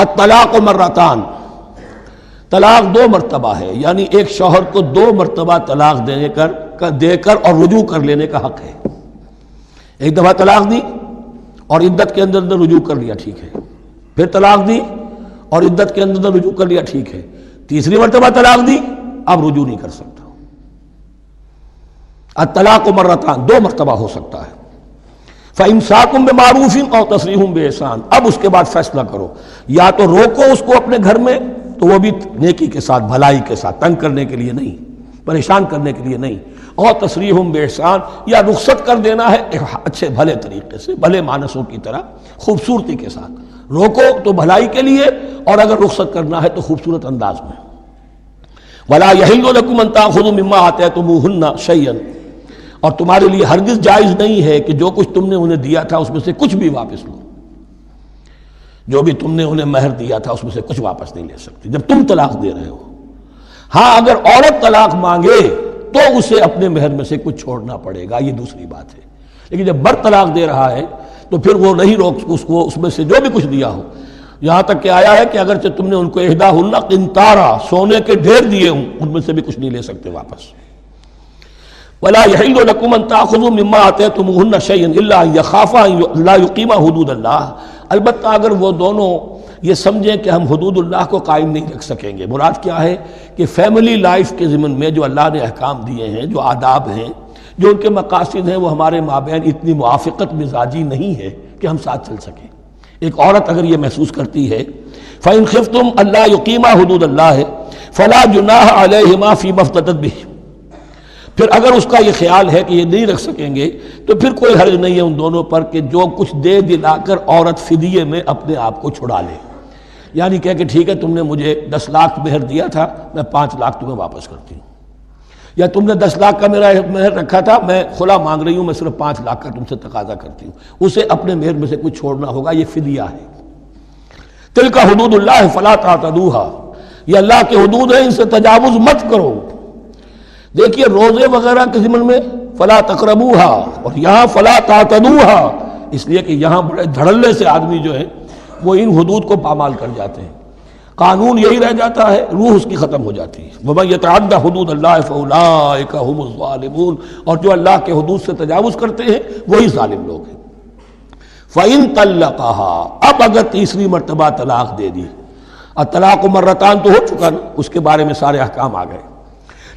الطلاق مرتان، طلاق 2 مرتبہ ہے، یعنی ایک شوہر کو 2 مرتبہ طلاق دے کر اور رجوع کر لینے کا حق ہے۔ ایک دفعہ طلاق دی اور عدت کے اندر رجوع کر لیا، ٹھیک ہے، پھر طلاق دی اور عدت کے اندر رجوع کر لیا، ٹھیک ہے، تیسری مرتبہ طلاق دی، اب رجوع نہیں کر سکتا۔ الطلاق مرتان، 2 مرتبہ ہو سکتا ہے۔ فَإِمْسَاكٌ بِمَعْرُوفٍ أَوْ تَسْرِيحٌ بِإِحْسَانٍ، اب اس کے بعد فیصلہ کرو، یا تو روکو اس کو اپنے گھر میں، تو وہ بھی نیکی کے ساتھ، بھلائی کے ساتھ، تنگ کرنے کے لیے نہیں، پریشان کرنے کے لیے نہیں، اور تسریح بِإِحْسَان، یا رخصت کر دینا ہے اچھے بھلے طریقے سے، بھلے مانسوں کی طرح، خوبصورتی کے ساتھ روکو تو بھلائی کے لیے، اور اگر رخصت کرنا ہے تو خوبصورت انداز میں۔ وَلَا يَحِلُّ لَكُمْ أَن تَأْخُذُوا مِمَّا آتَيْتُمُوهُنَّ شَيْئًا، اور تمہارے لیے ہرگز جائز نہیں ہے کہ جو کچھ تم نے انہیں دیا تھا اس میں سے کچھ بھی واپس لو، جو بھی تم نے انہیں مہر دیا تھا اس میں سے کچھ واپس نہیں لے سکتے جب تم طلاق دے رہے ہو۔ ہاں اگر عورت طلاق مانگے تو اسے اپنے مہر میں سے کچھ چھوڑنا پڑے گا، یہ دوسری بات ہے، لیکن جب مرد طلاق دے رہا ہے تو پھر وہ نہیں روک اس کو اس میں سے جو بھی کچھ دیا ہو، یہاں تک کہ آیا ہے کہ اگرچہ تم نے ان کو احداہن قنطارا، سونے کے ڈھیر دیے ہوں، ان میں سے بھی کچھ نہیں لے سکتے واپس۔ وَلَا يَحِلُّ لَكُمْ أَن تَأْخُذُوا مِمَّا آتَيْتُمُوهُنَّ شَيْئًا إِلَّا أَن يَخَافَا أَن لَّا يُقِيمَا حُدُودَ اللَّهِ، البتہ اگر وہ دونوں یہ سمجھیں کہ ہم حدود اللہ کو قائم نہیں رکھ سکیں گے۔ مراد کیا ہے کہ فیملی لائف کے ضمن میں جو اللہ نے احکام دیے ہیں، جو آداب ہیں، جو ان کے مقاصد ہیں، وہ ہمارے مابین اتنی موافقت مزاجی نہیں ہے کہ ہم ساتھ چل سکیں۔ ایک عورت اگر یہ محسوس کرتی ہے فَإِنْ خِفْتُمْ أَلَّا يُقِيمَا حُدُودَ اللَّهِ فَلَا جُنَاحَ عَلَيْهِمَا فِي مَا افْتَدَتْ بِهِ، پھر اگر اس کا یہ خیال ہے کہ یہ نہیں رکھ سکیں گے تو پھر کوئی حرج نہیں ہے ان دونوں پر کہ جو کچھ دے دلا کر عورت فدیے میں اپنے آپ کو چھڑا لے، یعنی کہہ کہ ٹھیک ہے تم نے مجھے 10 لاکھ مہر دیا تھا، میں 5 لاکھ تمہیں واپس کرتی ہوں، یا تم نے 10 لاکھ کا میرا مہر رکھا تھا، میں خلا مانگ رہی ہوں، میں صرف 5 لاکھ کا تم سے تقاضا کرتی ہوں، اسے اپنے مہر میں سے کچھ چھوڑنا ہوگا، یہ فدیہ ہے۔ تلک حدود اللہ فلا تعتدوها، یہ اللہ کے حدود ہیں، ان سے تجاوز مت کرو۔ دیکھیے روزے وغیرہ کے ضمن میں فلا تقربوها، اور یہاں فلا تعتدوها، اس لیے کہ یہاں بڑے دھڑلے سے آدمی جو ہے وہ ان حدود کو پامال کر جاتے ہیں، قانون یہی رہ جاتا ہے، روح اس کی ختم ہو جاتی ہے۔ وَمَن يَتَعَدَّ حُدُودَ اللَّهِ فَأُولَٰئِكَ هُمُ الظَّالِمُونَ، اور جو اللہ کے حدود سے تجاوز کرتے ہیں وہی ظالم لوگ ہیں۔ فَإِن طَلَّقَهَا، اب اگر تیسری مرتبہ طلاق دے دی، الطلاق مرتان تو ہو چکا نا، اس کے بارے میں سارے احکام آ گئے،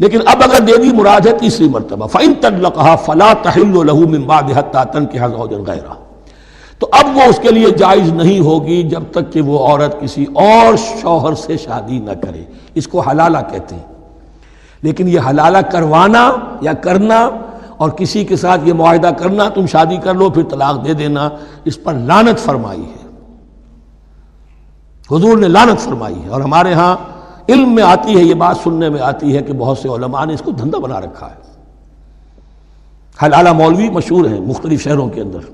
لیکن اب اگر دے دی مراد ہے تیسری مرتبہ، فَإِن طَلَّقَهَا فَلَا تَحِلُّ لَهُ مِن بَعْدِ حَتَّىٰ تَنكِحَ زَوْجًا غَيْرَهُ، تو اب وہ اس کے لیے جائز نہیں ہوگی جب تک کہ وہ عورت کسی اور شوہر سے شادی نہ کرے، اس کو حلالہ کہتے ہیں۔ لیکن یہ حلالہ کروانا یا کرنا اور کسی کے ساتھ یہ معاہدہ کرنا تم شادی کر لو پھر طلاق دے دینا، اس پر لعنت فرمائی ہے، حضور نے لعنت فرمائی ہے۔ اور ہمارے ہاں علم میں آتی ہے، یہ بات سننے میں آتی ہے کہ بہت سے علماء نے اس کو دھندا بنا رکھا ہے۔ حلالہ مولوی مشہور ہیں مختلف شہروں کے اندر۔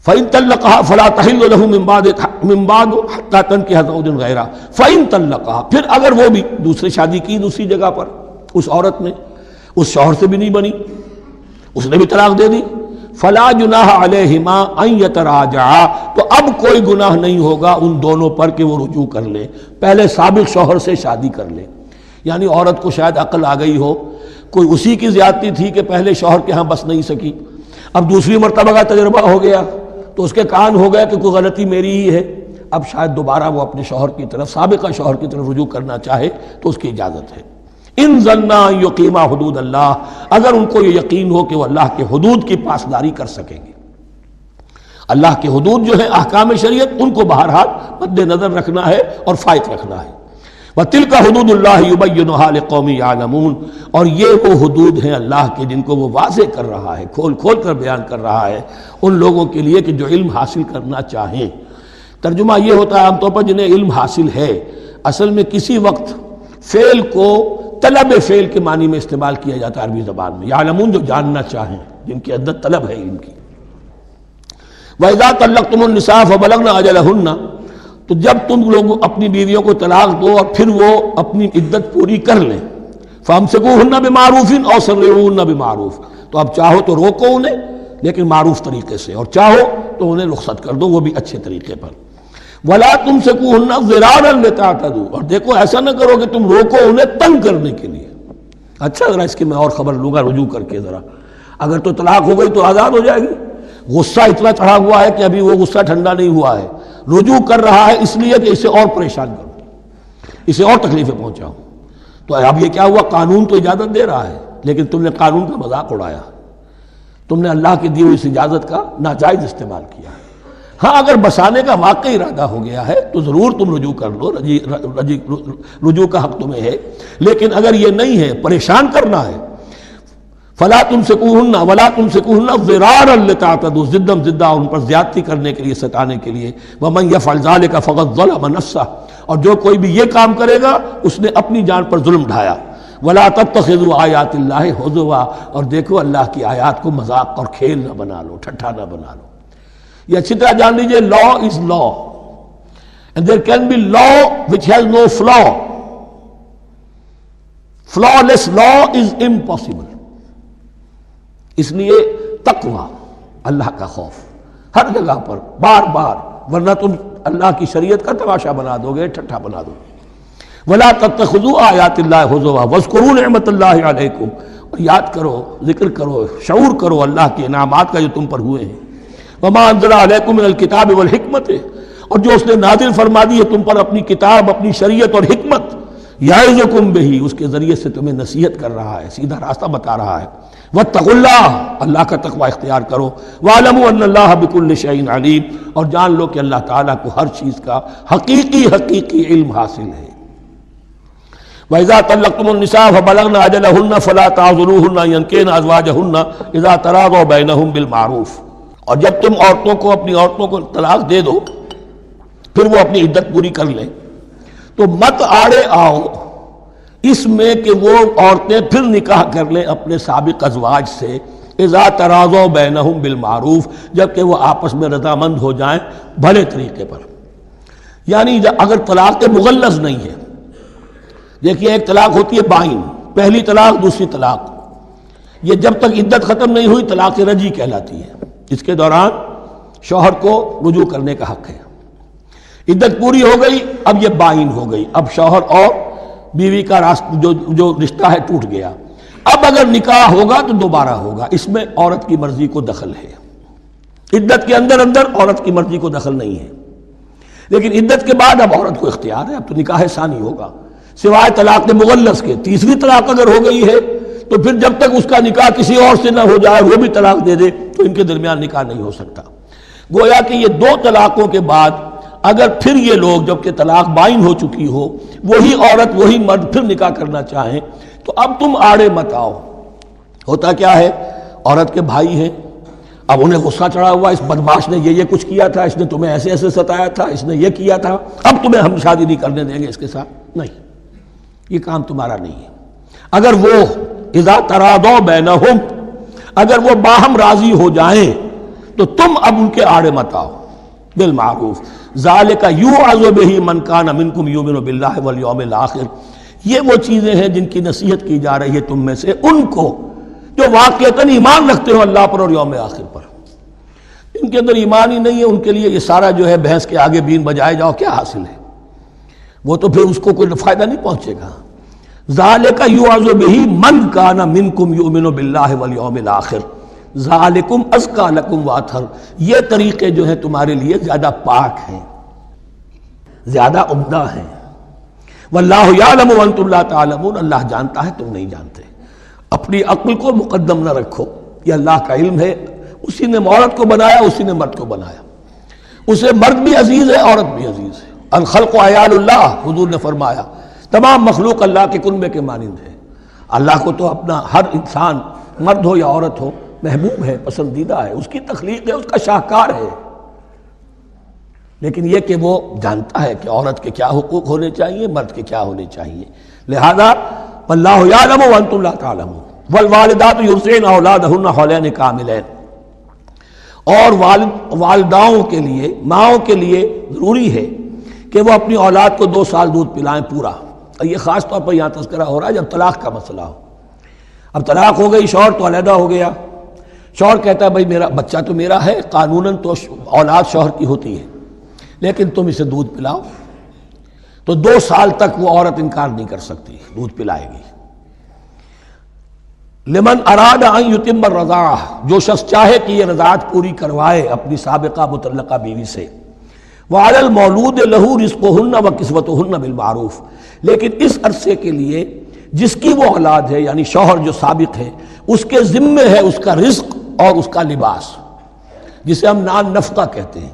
فَإِن طَلَّقَهَا فَلَا تَحِلُّ لَهُ مِن بَعْدُ حَتَّىٰ تَنكِحَ زَوْجًا غَيْرَهُ فَإِن طَلَّقَهَا، پھر اگر وہ بھی دوسری شادی کی دوسری جگہ پر، اس عورت نے اس شوہر سے بھی نہیں بنی، اس نے بھی طلاق دے دی، فَلَا جُنَاحَ عَلَيْهِمَا أَن يَتَرَاجَعَا، تو اب کوئی گناہ نہیں ہوگا ان دونوں پر کہ وہ رجوع کر لیں، پہلے سابق شوہر سے شادی کر لیں۔ یعنی عورت کو شاید عقل آ گئی ہو، کوئی اسی کی زیادتی تھی کہ پہلے شوہر کے ہاں بس نہیں سکی، اب دوسری مرتبہ کا تجربہ ہو گیا تو اس کے کان ہو گیا کہ کوئی غلطی میری ہی ہے، اب شاید دوبارہ وہ اپنے شوہر کی طرف، سابقہ شوہر کی طرف رجوع کرنا چاہے تو اس کی اجازت ہے۔ ان ظنا یقیما حدود اللہ، اگر ان کو یہ یقین ہو کہ وہ اللہ کے حدود کی پاسداری کر سکیں گے۔ اللہ کے حدود جو ہیں احکام شریعت، ان کو بہرحال مد نظر رکھنا ہے اور فائق رکھنا ہے۔ وَتِلْكَ حُدُودُ اللَّهِ يُبَيِّنُهَا لِقَوْمٍ يَعْلَمُونَ، اور یہ وہ حدود ہیں اللہ کے جن کو وہ واضح کر رہا ہے، کھول کھول کر بیان کر رہا ہے ان لوگوں کے لیے کہ جو علم حاصل کرنا چاہیں۔ ترجمہ یہ ہوتا ہے عام طور پر جنہیں علم حاصل ہے، اصل میں کسی وقت فعل کو طلب فعل کے معنی میں استعمال کیا جاتا ہے عربی زبان میں، یعلمون جو جاننا چاہیں، جن کے اندر طلب ہے علم کی۔ وَإِذَا طَلَّقْتُمُ النِّسَاءَ فَبَلَغْنَ أَجَلَهُنَّ، تو جب تم لوگ اپنی بیویوں کو طلاق دو اور پھر وہ اپنی عدت پوری کر لیں، فَأَمْسِكُوهُنَّ بِمَعْرُوفٍ أَوْ سَرِّحُوهُنَّ بِمَعْرُوفٍ، تو اب چاہو تو روکو انہیں لیکن معروف طریقے سے، اور چاہو تو انہیں رخصت کر دو وہ بھی اچھے طریقے پر۔ وَلَا تُمْسِكُوهُنَّ ضِرَارًا لِتَعْتَدُوا، اور دیکھو ایسا نہ کرو کہ تم روکو انہیں تنگ کرنے کے لیے۔ اچھا ذرا اس کی میں اور خبر لوں گا رجوع کر کے، ذرا اگر تو طلاق ہو گئی تو آزاد ہو جائے گی، غصہ اتنا چڑھا ہوا ہے کہ ابھی وہ غصہ ٹھنڈا نہیں ہوا ہے، رجوع کر رہا ہے اس لیے کہ اسے اور پریشان کروں، اسے اور تکلیفیں پہنچاؤں۔ تو اب یہ کیا ہوا، قانون تو اجازت دے رہا ہے لیکن تم نے قانون کا مذاق اڑایا، تم نے اللہ کی دی ہوئی اس اجازت کا ناجائز استعمال کیا۔ ہاں اگر بسانے کا واقعی ارادہ ہو گیا ہے تو ضرور تم رجوع کر لو، رجوع کا حق تمہیں ہے، لیکن اگر یہ نہیں ہے، پریشان کرنا ہے، فلا تمسکوہن ولا تمسکوہن ضرارا لتعتدوا، ضدم ضدہ ان پر زیادتی کرنے کے لیے، ستانے کے لیے۔ ومن یفعل ذلک فقد ظلم نفسہ، اور جو کوئی بھی یہ کام کرے گا اس نے اپنی جان پر ظلم ڈھایا۔ ولا تتخذوا آیات اللہ ہزوا، اور دیکھو اللہ کی آیات کو مذاق اور کھیل نہ بنا لو، ٹھٹھا نہ بنا لو۔ یہ اچھی طرح جان لیجیے، law is law and there can be law which has no flaw, فلا لیس لا از امپاسبل۔ اس لیے تقوی، اللہ کا خوف ہر جگہ پر بار بار، ورنہ تم اللہ کی شریعت کا تماشا بنا دو گے، ٹھٹھا بنا دو گے۔ وَلَا تَتَّخِذُوا آیَاتِ اللَّهِ هُزُوًا وَاذْكُرُوا نِعْمَتَ اللَّهِ عَلَيْكُمْ، اور یاد کرو، ذکر کرو، شعور کرو اللہ کے انعامات کا جو تم پر ہوئے ہیں۔ وَمَا أَنزَلَ عَلَيْكُمْ مِنَ الْكِتَابِ وَالْحِكْمَةِ، اور جو اس نے نازل فرما دی ہے تم پر اپنی کتاب، اپنی شریعت اور حکمت، یعظکم بہ، اس کے ذریعے سے تمہیں نصیحت کر رہا ہے، سیدھا راستہ بتا رہا ہے۔ واتقوا اللہ، اللہ کا تقوی اختیار کرو۔ واعلموا ان اللہ بکل شیء علیم، اور جان لو کہ اللہ تعالیٰ کو ہر چیز کا حقیقی علم حاصل ہے۔ وَإِذَا طَلَّقْتُمُ النِّسَاءَ فَبَلَغْنَ أَجَلَهُنَّ فَلَا تَعْضُلُوهُنَّ أَن يَنكِحْنَ أَزْوَاجَهُنَّ إِذَا تَرَاضَوْا بَيْنَهُم بِالْمَعْرُوفِ، اور جب تم عورتوں کو، اپنی عورتوں کو طلاق دے دو، پھر وہ اپنی عدت پوری کر لیں، تو مت آڑے آؤ اس میں کہ وہ عورتیں پھر نکاح کر لیں اپنے سابق ازواج سے، اذا تراضوا بینہم بالمعروف، جبکہ وہ آپس میں رضامند ہو جائیں بھلے طریقے پر۔ یعنی اگر طلاق مغلظ نہیں ہے، دیکھیے ایک طلاق ہوتی ہے بائن، پہلی طلاق، دوسری طلاق، یہ جب تک عدت ختم نہیں ہوئی طلاق رجعی کہلاتی ہے، اس کے دوران شوہر کو رجوع کرنے کا حق ہے۔ عدت پوری ہو گئی، اب یہ بائن ہو گئی، اب شوہر اور بیوی کا جو رشتہ ہے ٹوٹ گیا۔ اب اگر نکاح ہوگا تو دوبارہ ہوگا، اس میں عورت کی مرضی کو دخل ہے۔ عدت کے اندر عورت کی مرضی کو دخل نہیں ہے، لیکن عدت کے بعد اب عورت کو اختیار ہے، اب تو نکاح ثانی ہوگا، سوائے طلاق مغلظ کے۔ تیسری طلاق اگر ہو گئی ہے تو پھر جب تک اس کا نکاح کسی اور سے نہ ہو جائے، وہ بھی طلاق دے دے، تو ان کے درمیان نکاح نہیں ہو سکتا۔ گویا کہ یہ دو طلاقوں کے بعد اگر پھر یہ لوگ، جبکہ طلاق بائن ہو چکی ہو، وہی عورت وہی مرد پھر نکاح کرنا چاہیں تو اب تم آڑے مت آؤ۔ ہوتا کیا ہے، عورت کے بھائی ہیں، اب انہیں غصہ چڑھا ہوا، اس بدماش نے یہ کچھ کیا تھا، اس نے تمہیں ایسے ایسے ستایا تھا، اس نے یہ کیا تھا، اب تمہیں ہم شادی نہیں کرنے دیں گے اس کے ساتھ۔ نہیں، یہ کام تمہارا نہیں ہے۔ اگر وہ اذا تراضوا بینہم، اگر وہ باہم راضی ہو جائیں تو تم اب ان کے آڑے مت آؤ بالمعروف۔ ذالک یوعظ بہ من کان منکم یؤمن باللہ والیوم الآخر، یہ وہ چیزیں ہیں جن کی نصیحت کی جا رہی ہے تم میں سے ان کو جو واقعتاً ایمان رکھتے ہو اللہ پر اور یوم آخر پر۔ ان کے اندر ایمان ہی نہیں ہے، ان کے لیے یہ سارا جو ہے بھینس کے آگے بین بجائے جاؤ کیا حاصل ہے، وہ تو پھر اس کو کوئی فائدہ نہیں پہنچے گا۔ ذالک یوعظ بہ من کان منکم یؤمن باللہ والیوم الآخر ذالکم ازکی لکم واطہر، یہ طریقے جو ہیں تمہارے لیے زیادہ پاک ہیں، زیادہ عمدہ ہیں۔ واللہ یعلم وانتم لا تعلمون، اللہ جانتا ہے تم نہیں جانتے۔ اپنی عقل کو مقدم نہ رکھو، یہ اللہ کا علم ہے، اسی نے عورت کو بنایا، اسی نے مرد کو بنایا، اسے مرد بھی عزیز ہے، عورت بھی عزیز ہے۔ الخلق عیال اللہ، حضور نے فرمایا تمام مخلوق اللہ کے کنبے کے مانند ہے۔ اللہ کو تو اپنا ہر انسان، مرد ہو یا عورت ہو، محبوب ہے، پسندیدہ ہے، اس کی تخلیق ہے، اس کا شاہکار ہے، لیکن یہ کہ وہ جانتا ہے کہ عورت کے کیا حقوق ہونے چاہیے، مرد کے کیا ہونے چاہیے۔ لہذا واللہ یعلم وانتم لا تعلمون والوالدات یرضعن اولادہن حولین کاملین، اور والداؤں کے لیے، ماؤں کے لیے ضروری ہے کہ وہ اپنی اولاد کو 2 سال دودھ پلائیں پورا۔ یہ خاص طور پر یہاں تذکرہ ہو رہا ہے جب طلاق کا مسئلہ ہو۔ اب طلاق ہو گئی، شوہر تو علیحدہ ہو گیا، شوہر کہتا ہے بھائی میرا بچہ تو میرا ہے، قانوناً تو اولاد شوہر کی ہوتی ہے، لیکن تم اسے دودھ پلاؤ، تو 2 سال تک وہ عورت انکار نہیں کر سکتی، دودھ پلائے گی۔ لمن اراد ان یتم الرضاعہ، جو شخص چاہے کہ یہ رضاعت پوری کروائے اپنی سابقہ مطلقہ بیوی سے۔ وعلی المولود لہ رزقہن وکسوتہن بالمعروف، لیکن اس عرصے کے لیے جس کی وہ اولاد ہے، یعنی شوہر جو سابق ہے، اس کے ذمے ہے اس کا رزق اور اس کا لباس، جسے ہم نان نفقہ کہتے ہیں۔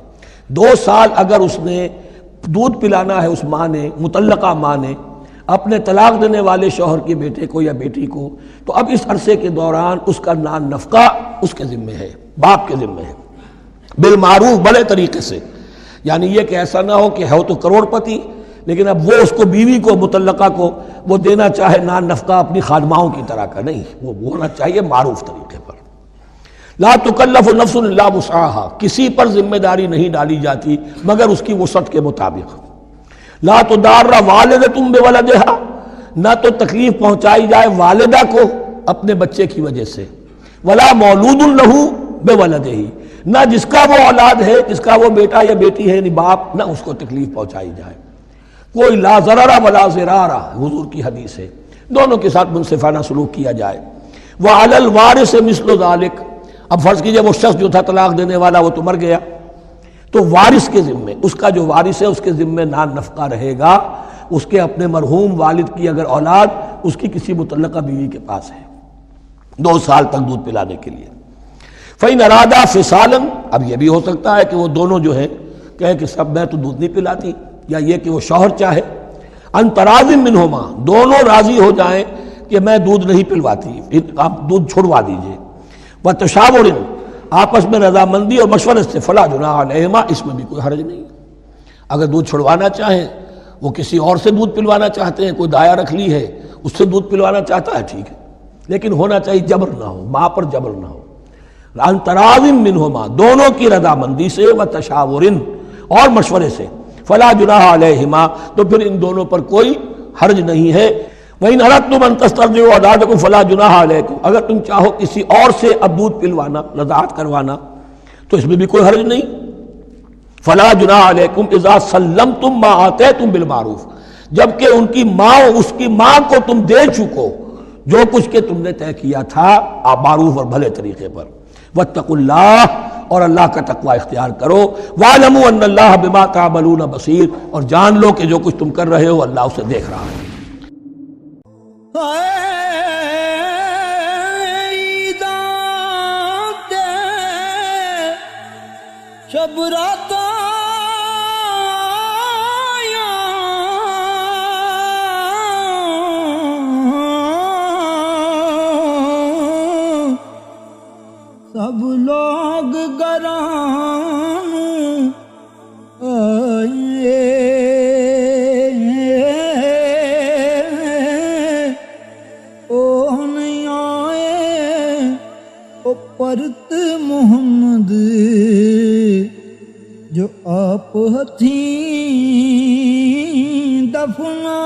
2 سال اگر اس نے دودھ پلانا ہے اس ماں نے، مطلقہ ماں نے، اپنے طلاق دینے والے شوہر کے بیٹے کو یا بیٹی کو، تو اب اس عرصے کے دوران اس کا نان نفقہ اس کے ذمے ہے، باپ کے ذمے ہے، بالمعروف، بڑے طریقے سے۔ یعنی یہ کہ ایسا نہ ہو کہ ہے تو کروڑ پتی، لیکن اب وہ اس کو بیوی کو مطلقہ کو وہ دینا چاہے نان نفقہ اپنی خادماؤں کی طرح کا، نہیں، وہ ہونا چاہیے معروف طریقے پر۔ لا تکلف نفس الا وسعها، کسی پر ذمہ داری نہیں ڈالی جاتی مگر اس کی وسعت کے مطابق۔ لا تضار والدۃ بولدہا، نہ تو تکلیف پہنچائی جائے والدہ کو اپنے بچے کی وجہ سے، ولا مولود لہ بولدہ، نہ جس کا وہ اولاد ہے، جس کا وہ بیٹا یا بیٹی ہے یعنی باپ، نہ اس کو تکلیف پہنچائی جائے۔ کوئی لا ضرر ولا ضرار، حضور کی حدیث ہے، دونوں کے ساتھ منصفانہ سلوک کیا جائے۔ وعلی الوارث مثل ذلک، اب فرض کیجئے وہ شخص جو تھا طلاق دینے والا وہ تو مر گیا، تو وارث کے ذمے، اس کا جو وارث ہے اس کے ذمے نان نفقہ رہے گا، اس کے اپنے مرحوم والد کی اگر اولاد اس کی کسی مطلقہ بیوی کے پاس ہے 2 سال تک دودھ پلانے کے لیے۔ فَإِنْ أَرَادَا فِصَالًا، اب یہ بھی ہو سکتا ہے کہ وہ دونوں جو ہیں کہیں کہ سب میں تو دودھ نہیں پلاتی، یا یہ کہ وہ شوہر چاہے ان تراض منہما، دونوں راضی ہو جائیں کہ میں دودھ نہیں پلواتی، آپ دودھ چھڑوا دیجئے، وتشاور، آپس میں رضامندی اور مشورے سے، فلا جناح علیہما، اس میں بھی کوئی حرج نہیں۔ اگر دودھ چھڑوانا چاہیں، وہ کسی اور سے دودھ پلوانا چاہتے ہیں، کوئی دایا رکھ لی ہے اس سے دودھ پلوانا چاہتا ہے، ٹھیک ہے، لیکن ہونا چاہیے جبر نہ ہو، ماں پر جبر نہ ہو۔ ان تراض منہما، دونوں کی رضامندی سے، وتشاور، اور مشورے سے، فلا جناح علیہما، تو پھر ان دونوں پر کوئی حرج نہیں ہے۔ وَإِنْ أَرَدْتُمْ أَنْ تَسْتَرْضِعُوا أَوْلَادَكُمْ فَلَا جُنَاحَ عَلَيْكُمْ، اگر تم چاہو کسی اور سے اب دودھ پلوانا، رضاعت کروانا، تو اس میں بھی کوئی حرج نہیں۔ فَلَا جُنَاحَ عَلَيْكُمْ إِذَا سَلَّمْتُمْ مَا آتَيْتُمْ بِالْمَعْرُوفِ، جبکہ ان کی ماں، اس کی ماں کو تم دے چکو جو کچھ کہ تم نے طے کیا تھا معروف اور بھلے طریقے پر۔ وَاتَّقُوا اللَّهَ، اور اللہ کا تقوی اختیار کرو۔ وَاعْلَمُوا أَنَّ اللَّهَ بِمَا تَعْمَلُونَ بَصِيرٌ، اور جان لو کہ جو کچھ تم کر رہے ہو اللہ اسے دیکھ رہا ہے۔ شب رات سب لوگ گران آئے، او نہیں آئے او پرت محمد جو آپ ہتھیں دفنا